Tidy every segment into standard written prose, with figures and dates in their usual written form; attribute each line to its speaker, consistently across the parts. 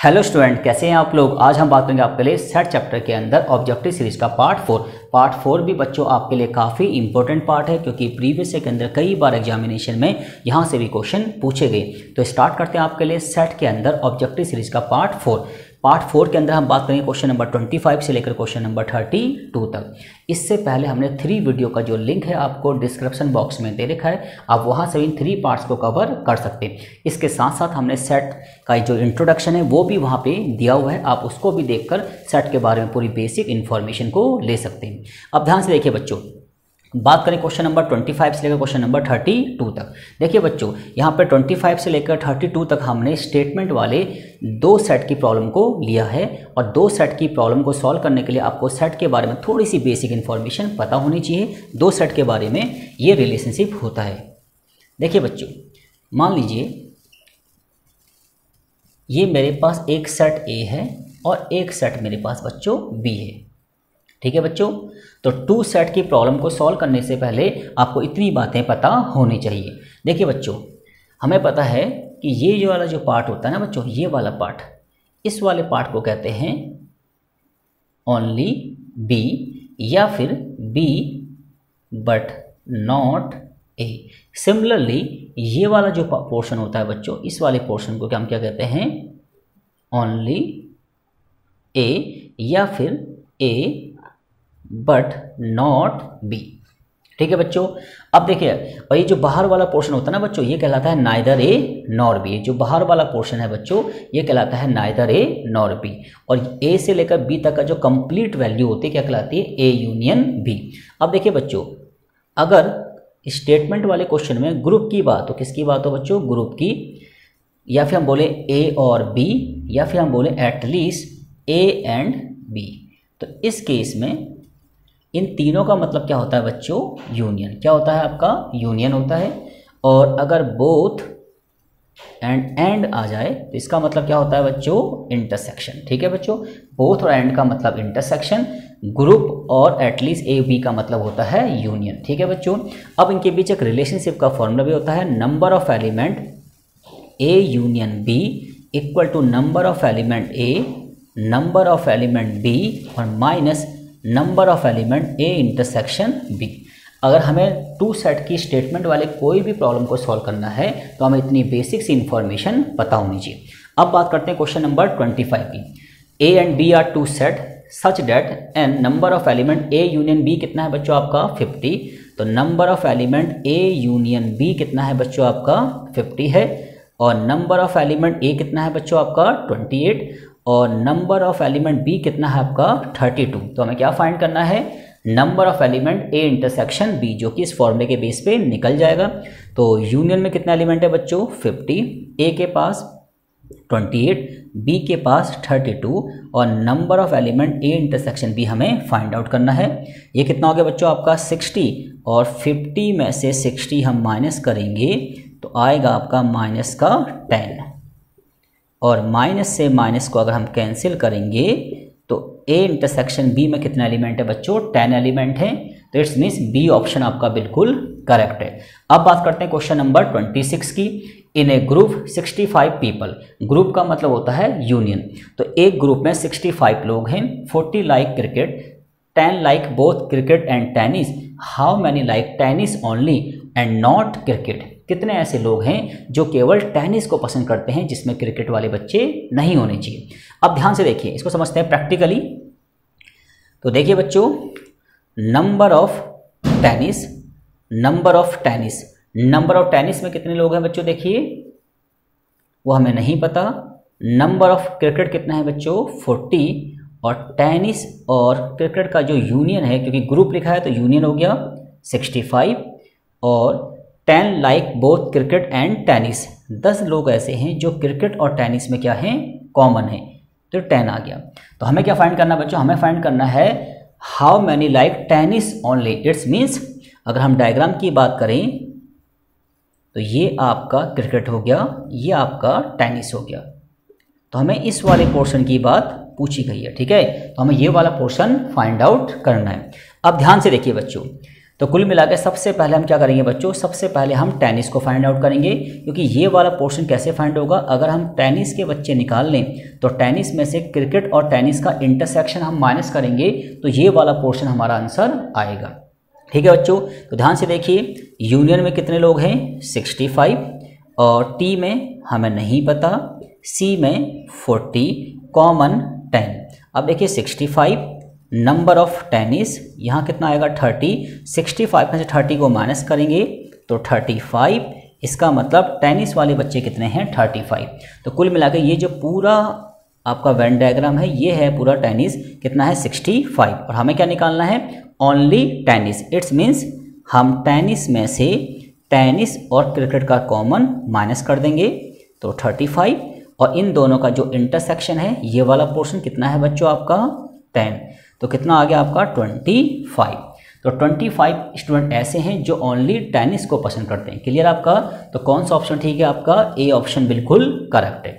Speaker 1: Hello student, कैसे हैं आप लोग। आज हम बात करेंगे आपके लिए सेट चैप्टर के अंदर ऑब्जेक्टिव सीरीज का पार्ट 4 भी बच्चों आपके लिए काफ़ी इंपॉर्टेंट पार्ट है, क्योंकि प्रीवियस के अंदर कई बार एग्जामिनेशन में यहाँ से भी क्वेश्चन पूछे गए। तो स्टार्ट करते हैं आपके लिए सेट के अंदर ऑब्जेक्टिव सीरीज का पार्ट 4 के अंदर हम बात करेंगे क्वेश्चन नंबर 25 से लेकर क्वेश्चन नंबर 32 तक। इससे पहले हमने 3 वीडियो का जो लिंक है आपको डिस्क्रिप्शन बॉक्स में दे रखा है, आप वहां से इन 3 पार्ट्स को कवर कर सकते हैं। इसके साथ साथ हमने सेट का जो इंट्रोडक्शन है वो भी वहां पे दिया हुआ है, आप उसको भी देखकर सेट के बारे में पूरी बेसिक इन्फॉर्मेशन को ले सकते हैं। अब ध्यान से देखिए बच्चों, बात करें क्वेश्चन नंबर 25 से लेकर क्वेश्चन नंबर 32 तक। देखिए बच्चों, यहाँ पे 25 से लेकर 32 तक हमने स्टेटमेंट वाले 2 सेट की प्रॉब्लम को लिया है, और 2 सेट की प्रॉब्लम को सॉल्व करने के लिए आपको सेट के बारे में थोड़ी सी बेसिक इन्फॉर्मेशन पता होनी चाहिए। 2 सेट के बारे में ये रिलेशनशिप होता है। देखिए बच्चों, मान लीजिए ये मेरे पास एक सेट ए है और एक सेट मेरे पास बच्चों बी है। ठीक है बच्चों, तो 2 सेट की प्रॉब्लम को सॉल्व करने से पहले आपको इतनी बातें पता होनी चाहिए। देखिए बच्चों, हमें पता है कि ये वाला जो पार्ट होता है ना बच्चों, ये वाला पार्ट, इस वाले पार्ट को कहते हैं ओनली बी, या फिर B but not A. Similarly ये वाला जो पोर्शन होता है बच्चों, इस वाले पोर्शन को हम क्या कहते हैं, ओनली ए, या फिर ए बट नॉट बी। ठीक है बच्चों, अब देखिए, और ये जो बाहर वाला पोर्शन होता है ना बच्चों, ये कहलाता है नाइदर ए नॉर बी। जो बाहर वाला पोर्शन है बच्चों, ये कहलाता है नाइदर ए नॉर बी। और ए से लेकर बी तक का जो कंप्लीट वैल्यू होती है क्या कहलाती है, ए यूनियन बी। अब देखिए बच्चों, अगर स्टेटमेंट वाले क्वेश्चन में ग्रुप की बात हो, किसकी बात हो बच्चों, ग्रुप की, या फिर हम बोले ए और बी, या फिर हम बोले एटलीस्ट ए एंड बी, तो इस केस में इन तीनों का मतलब क्या होता है बच्चों, यूनियन। क्या होता है आपका, यूनियन होता है। और अगर बोथ एंड आ जाए तो इसका मतलब क्या होता है बच्चों, इंटरसेक्शन। ठीक है बच्चों, बोथ और एंड का मतलब इंटरसेक्शन, ग्रुप और एटलीस्ट ए बी का मतलब होता है यूनियन। ठीक है बच्चों, अब इनके बीच एक रिलेशनशिप का फॉर्मूला भी होता है, number of element A union B equal to number of element A, number of element B, और minus number of element A intersection B. अगर हमें 2 सेट की स्टेटमेंट वाले कोई भी प्रॉब्लम को सॉल्व करना है तो हमें इतनी बेसिक सी इन्फॉर्मेशन पता होनी चाहिए। अब बात करते हैं क्वेश्चन नंबर 25 की। A and B are 2 set such that n number of element A union B कितना है बच्चों आपका, 50। तो number of element A union B कितना है बच्चों आपका, 50 है। और नंबर ऑफ एलिमेंट ए कितना है बच्चों आपका, 28। और नंबर ऑफ एलिमेंट बी कितना है आपका, 32। तो हमें क्या फाइंड करना है, number of element A intersection B, जो कि इस फॉर्मूले के बेस पे निकल जाएगा। तो यूनियन में कितना एलिमेंट है बच्चों, 50, ए के पास 28, बी के पास 32, और number of element A intersection B हमें फाइंड आउट करना है। ये कितना हो गया बच्चों आपका 60, और 50 में से 60 हम माइनस करेंगे तो आएगा आपका माइनस का 10, और माइनस से माइनस को अगर हम कैंसिल करेंगे तो ए इंटरसेक्शन बी में कितना एलिमेंट है बच्चों, 10 एलिमेंट है। तो इट्स मीन्स बी ऑप्शन आपका बिल्कुल करेक्ट है। अब बात करते हैं क्वेश्चन नंबर 26 की। इन ए ग्रुप 65 पीपल, ग्रुप का मतलब होता है यूनियन। तो एक ग्रुप में 65 लोग हैं, 40 like cricket, 10 like both cricket and tennis, how many like tennis only and not cricket. कितने ऐसे लोग हैं जो केवल टेनिस को पसंद करते हैं, जिसमें क्रिकेट वाले बच्चे नहीं होने चाहिए। अब ध्यान से देखिए, इसको समझते हैं प्रैक्टिकली। तो देखिए बच्चों, number of tennis, number of tennis, number of tennis में कितने लोग हैं बच्चों, देखिए वो हमें नहीं पता। नंबर ऑफ क्रिकेट कितना है बच्चों, 40, और टेनिस और क्रिकेट का जो यूनियन है, क्योंकि ग्रुप लिखा है तो यूनियन हो गया 65, और 10 like both cricket and tennis, 10 लोग ऐसे हैं जो क्रिकेट और टेनिस में क्या हैं, कॉमन है, तो 10 आ गया। तो हमें क्या फाइंड करना बच्चों, हमें फाइंड करना है how many like tennis only. It's means अगर हम डायग्राम की बात करें तो ये आपका क्रिकेट हो गया, ये आपका टेनिस हो गया। तो हमें इस वाले पोर्शन की बात पूछी गई है। ठीक है, तो हमें ये वाला पोर्शन फाइंड आउट करना है। अब ध्यान से देखिए बच्चों, तो कुल मिला के सबसे पहले हम क्या करेंगे बच्चों, सबसे पहले हम टेनिस को फाइंड आउट करेंगे, क्योंकि ये वाला पोर्शन कैसे फाइंड होगा, अगर हम टेनिस के बच्चे निकाल लें तो टेनिस में से क्रिकेट और टेनिस का इंटरसेक्शन हम माइनस करेंगे तो ये वाला पोर्शन हमारा आंसर आएगा। ठीक है बच्चों, तो ध्यान से देखिए, यूनियन में कितने लोग हैं 65, और टी में हमें नहीं पता, सी में 40, कॉमन 10। अब देखिए 65 नंबर ऑफ टेनिस, यहाँ कितना आएगा 30, 65 में से 30 को माइनस करेंगे तो 35, इसका मतलब टेनिस वाले बच्चे कितने हैं 35। तो कुल मिला के ये जो पूरा आपका वेन डायग्राम है ये है पूरा टेनिस, कितना है 65, और हमें क्या निकालना है ओनली टेनिस। इट्स मीन्स हम टेनिस में से टेनिस और क्रिकेट का कॉमन माइनस कर देंगे तो 35, और इन दोनों का जो इंटरसेक्शन है ये वाला पोर्शन कितना है बच्चों आपका 10, तो कितना आ गया आपका 25। तो 25 स्टूडेंट ऐसे हैं जो ओनली टेनिस को पसंद करते हैं। क्लियर आपका? तो कौन सा ऑप्शन ठीक है आपका, ए ऑप्शन बिल्कुल करेक्ट है।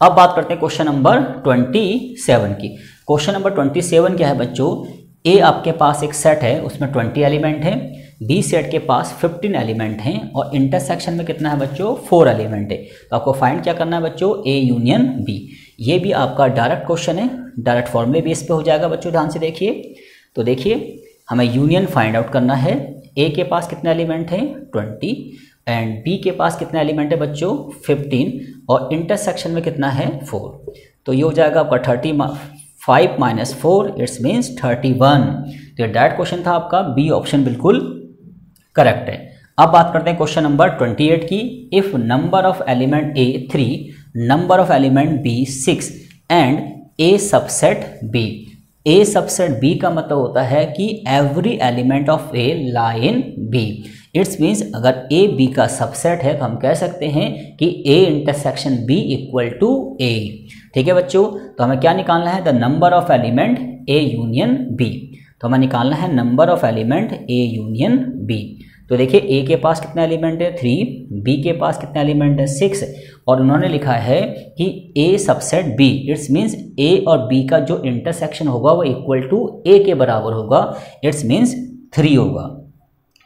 Speaker 1: अब बात करते हैं क्वेश्चन नंबर 27 की। क्वेश्चन नंबर 27 क्या है बच्चों, ए आपके पास एक सेट है उसमें 20 एलिमेंट है, बी सेट के पास 15 एलिमेंट हैं, और इंटरसेक्शन में कितना है बच्चों 4 एलिमेंट है। तो आपको फाइंड क्या करना है बच्चों, ए यूनियन बी। ये भी आपका डायरेक्ट क्वेश्चन है, डायरेक्ट फॉर्मूले बेस पे हो जाएगा बच्चों। ध्यान से देखिए, तो देखिए हमें यूनियन फाइंड आउट करना है। ए के पास कितने एलिमेंट हैं 20, एंड बी के पास कितना एलिमेंट है बच्चों 15, और इंटरसेक्शन में कितना है 4। तो ये हो जाएगा आपका 35 माइनस 4, इट्स मीन्स 31। तो ये डायरेक्ट क्वेश्चन था आपका, बी ऑप्शन बिल्कुल करेक्ट है। अब बात करते हैं क्वेश्चन नंबर 28 की। If number of element A 3, number of element B 6 and A subset B. A subset B का मतलब होता है कि every element of A lie in B. It's means अगर ए बी का सबसेट है तो हम कह सकते हैं कि A intersection B equal to A. ठीक है बच्चों, तो हमें क्या निकालना है, the number of element A union B. तो हमें निकालना है number of element A union B. तो देखिए ए के पास कितने एलिमेंट है 3, बी के पास कितने एलिमेंट है 6, और उन्होंने लिखा है कि ए सबसेट बी। इट्स मीन्स ए और बी का जो इंटरसेक्शन होगा वो इक्वल टू ए के बराबर होगा, इट्स मीन्स 3 होगा।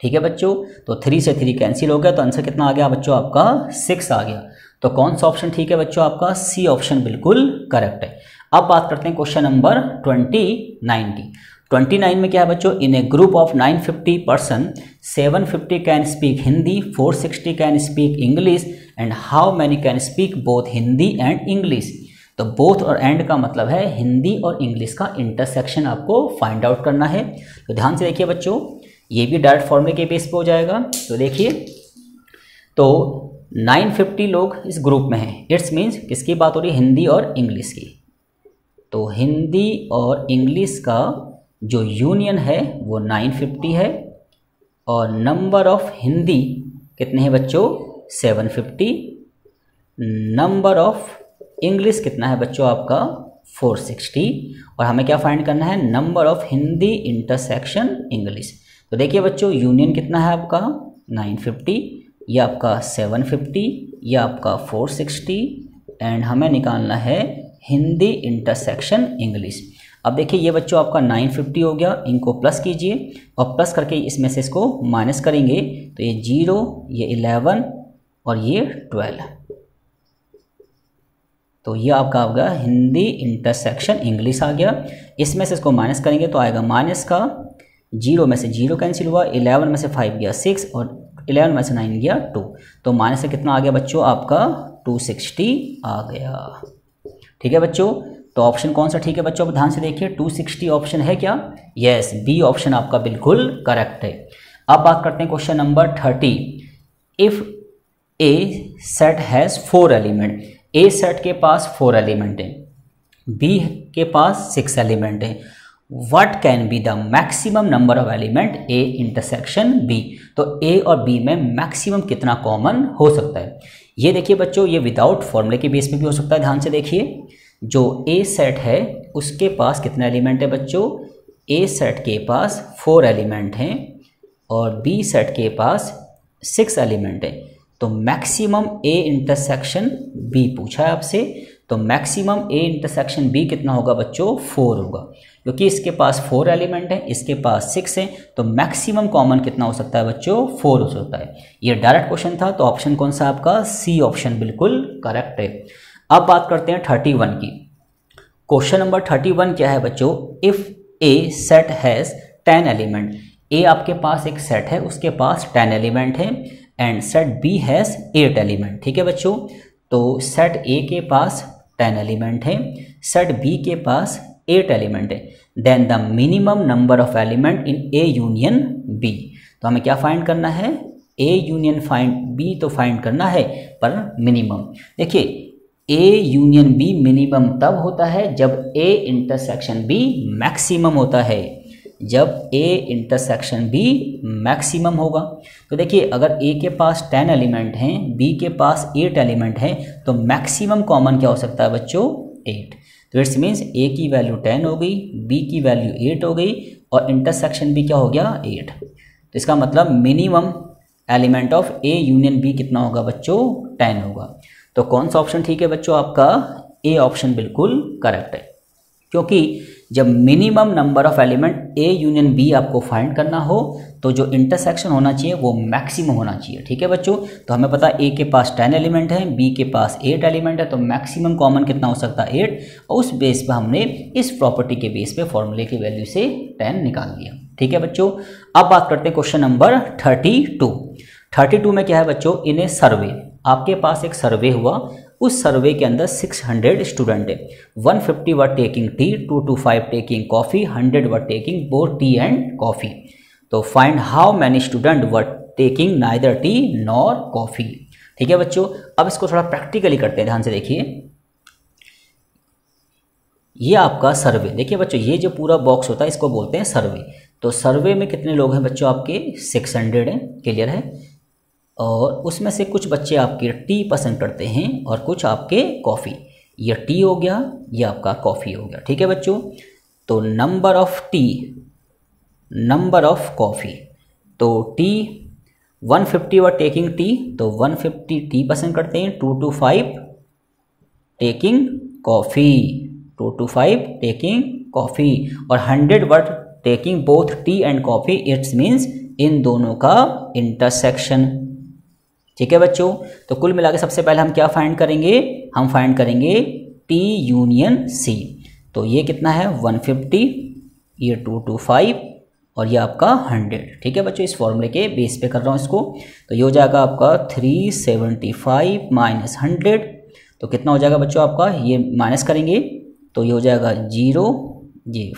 Speaker 1: ठीक है बच्चों, तो 3 से 3 कैंसिल हो गया, तो आंसर कितना आ गया बच्चों आपका 6 आ गया। तो कौन सा ऑप्शन ठीक है बच्चों आपका, सी ऑप्शन बिल्कुल करेक्ट है। अब बात करते हैं क्वेश्चन नंबर 29 की। 29 में क्या है बच्चों, in a group of 950 person 750 can speak Hindi, 460 can speak English, and how many can speak both Hindi and English. तो बोथ और एंड का मतलब है हिंदी और इंग्लिश का इंटरसेक्शन आपको फाइंड आउट करना है। तो ध्यान से देखिए बच्चों, ये भी डायरेक्ट फॉर्मूले के बेस पे हो जाएगा। तो देखिए, तो 950 लोग इस ग्रुप में हैं, इट्स मीन्स किसकी बात हो रही है, हिंदी और इंग्लिश की। तो हिंदी और इंग्लिश का जो यूनियन है वो 950 है, और नंबर ऑफ हिंदी कितने हैं बच्चों 750, नंबर ऑफ इंग्लिश कितना है बच्चों आपका 460, और हमें क्या फाइंड करना है, number of Hindi intersection English. तो देखिए बच्चों, यूनियन कितना है आपका 950, ये आपका 750, ये आपका 460, एंड हमें निकालना है हिंदी इंटरसेक्शन इंग्लिश। अब देखिए ये बच्चों आपका 950 हो गया, इनको प्लस कीजिए, और प्लस करके इसमें से इसको माइनस करेंगे तो ये 0, ये 11 और ये 12। तो ये आपका आ गया हिंदी इंटरसेक्शन इंग्लिश आ गया। इसमें से इसको माइनस करेंगे तो आएगा माइनस का, 0 में से 0 कैंसिल हुआ, 11 में से 5 गया 6, और 11 में से 9 गया 2। तो माइनस से कितना आ गया बच्चों आपका 260 आ गया। ठीक है बच्चों, तो ऑप्शन कौन सा ठीक है बच्चों, अब ध्यान से देखिए 260 ऑप्शन है क्या, यस, बी ऑप्शन आपका बिल्कुल करेक्ट है। अब बात करते हैं question number 30। If a set has 4 element, A set के पास 4 एलिमेंट है, बी के पास 6 एलिमेंट है, what can be the maximum number of element A intersection B. तो ए और बी में मैक्सिमम कितना कॉमन हो सकता है। ये देखिए बच्चों, ये विदाउट फॉर्मूले के बेस पे भी हो सकता है। ध्यान से देखिए, जो ए सेट है उसके पास कितने एलिमेंट है बच्चों, ए सेट के पास 4 एलिमेंट हैं, और बी सेट के पास 6 एलिमेंट है। तो मैक्सिमम ए इंटरसेक्शन बी पूछा है आपसे, तो मैक्सिमम ए इंटरसेक्शन बी कितना होगा बच्चों 4 होगा, क्योंकि इसके पास 4 एलिमेंट है, इसके पास 6 है, तो मैक्सिमम कॉमन कितना हो सकता है बच्चों 4 हो सकता है। ये डायरेक्ट क्वेश्चन था, तो ऑप्शन कौन सा आपका सी ऑप्शन बिल्कुल करेक्ट है। अब बात करते हैं 31 की। क्वेश्चन नंबर 31 क्या है बच्चों, if a set has 10 element, A आपके पास एक सेट है, उसके पास 10 एलिमेंट है, and set B has 8 element. ठीक है बच्चों, तो सेट ए के पास 10 एलिमेंट है, सेट बी के पास 8 एलिमेंट है, then the minimum number of element in A union B. तो हमें क्या फाइंड करना है, ए यूनियन फाइंड बी तो फाइंड करना है, पर मिनिमम। देखिए ए यूनियन बी मिनिमम तब होता है जब ए इंटरसेक्शन बी मैक्सिमम होता है, जब ए इंटरसेक्शन बी मैक्सिमम होगा। तो देखिए अगर ए के पास 10 एलिमेंट हैं, बी के पास 8 एलिमेंट हैं, तो मैक्सिमम कॉमन क्या हो सकता है बच्चों 8। तो इट्स मीन्स ए की वैल्यू 10 हो गई, बी की वैल्यू 8 हो गई, और इंटरसेक्शन भी क्या हो गया 8। तो इसका मतलब minimum element of A union B कितना होगा बच्चों 10 होगा। तो कौन सा ऑप्शन ठीक है बच्चों आपका, ए ऑप्शन बिल्कुल करेक्ट है, क्योंकि जब minimum number of element A union B आपको फाइंड करना हो तो जो इंटरसेक्शन होना चाहिए वो मैक्सिमम होना चाहिए। ठीक है बच्चों, तो हमें पता है ए के पास 10 एलिमेंट है, बी के पास 8 एलिमेंट है, तो मैक्सिमम कॉमन कितना हो सकता है 8, और उस बेस पे हमने इस प्रॉपर्टी के बेस पे फॉर्मूले की वैल्यू से 10 निकाल लिया। ठीक है बच्चों, अब बात करते हैं क्वेश्चन नंबर 32। 32 में क्या है बच्चों, इन ए सर्वे, आपके पास एक सर्वे हुआ, उस सर्वे के अंदर 600 स्टूडेंट है, 150 were taking tea, 225 taking coffee, 100 were taking both tea and coffee. तो find how many student were taking neither tea nor coffee. ठीक है बच्चों, अब इसको थोड़ा प्रैक्टिकली करते हैं, ध्यान से देखिए। ये आपका सर्वे, देखिए बच्चों ये जो पूरा बॉक्स होता है इसको बोलते हैं सर्वे। तो सर्वे में कितने लोग हैं बच्चों आपके 600 हैं, क्लियर है, और उसमें से कुछ बच्चे आपके टी पसंद करते हैं और कुछ आपके कॉफ़ी। ये टी हो गया, ये आपका कॉफ़ी हो गया। ठीक है बच्चों, तो number of T, number of coffee, तो टी 150 वर टेकिंग टी, तो 150 टी पसंद करते हैं, 225 टेकिंग कॉफ़ी, 225 टेकिंग कॉफ़ी, और 100 were taking both tea and coffee. It's means in दोनों का इंटरसेक्शन। ठीक है बच्चों, तो कुल मिला के सबसे पहले हम क्या फाइंड करेंगे, हम फाइंड करेंगे टी यूनियन सी। तो ये कितना है 150, ये 225 और ये आपका 100। ठीक है बच्चों, इस फॉर्मूले के बेस पे कर रहा हूँ इसको। तो ये हो जाएगा आपका 375 माइनस 100, तो कितना हो जाएगा बच्चों आपका, ये माइनस करेंगे तो ये हो जाएगा 0, ये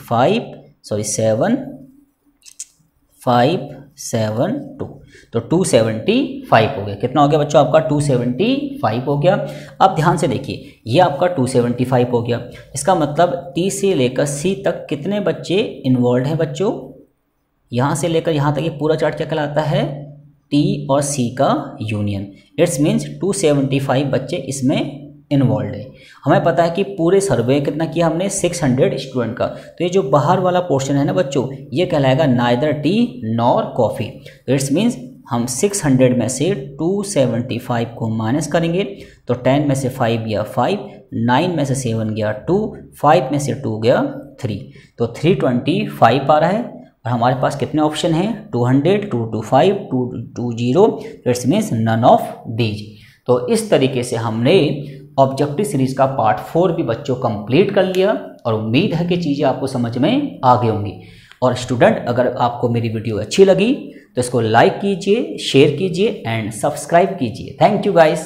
Speaker 1: 572, तो 275 हो गया। कितना हो गया बच्चों आपका 275 हो गया। अब ध्यान से देखिए, ये आपका 275 हो गया, इसका मतलब टी से लेकर सी तक कितने बच्चे इन्वॉल्व हैं बच्चों, यहाँ से लेकर यहाँ तक ये पूरा चार्ट क्या कहलाता है, टी और सी का यूनियन। इट्स मीन्स 275 बच्चे इसमें इन्वॉल्व है। हमें पता है कि पूरे सर्वे कितना किया हमने 600 स्टूडेंट का, तो ये जो बाहर वाला पोर्शन है ना बच्चों, ये कहलाएगा नाइदर टी नॉर कॉफ़ी। तो इट्स मीन्स हम 600 में से 275 को माइनस करेंगे, तो 10 में से 5 गया 5, 9 में से 7 गया 2, 5 में से 2 गया 3, तो 325 आ रहा है। और हमारे पास कितने ऑप्शन हैं, 200, 225, 220, it's means none of these. तो इस तरीके से हमने ऑब्जेक्टिव सीरीज का पार्ट 4 भी बच्चों कंप्लीट कर लिया, और उम्मीद है कि चीज़ें आपको समझ में आ गई होंगी। और स्टूडेंट, अगर आपको मेरी वीडियो अच्छी लगी तो इसको लाइक कीजिए, शेयर कीजिए एंड सब्सक्राइब कीजिए। Thank you guys.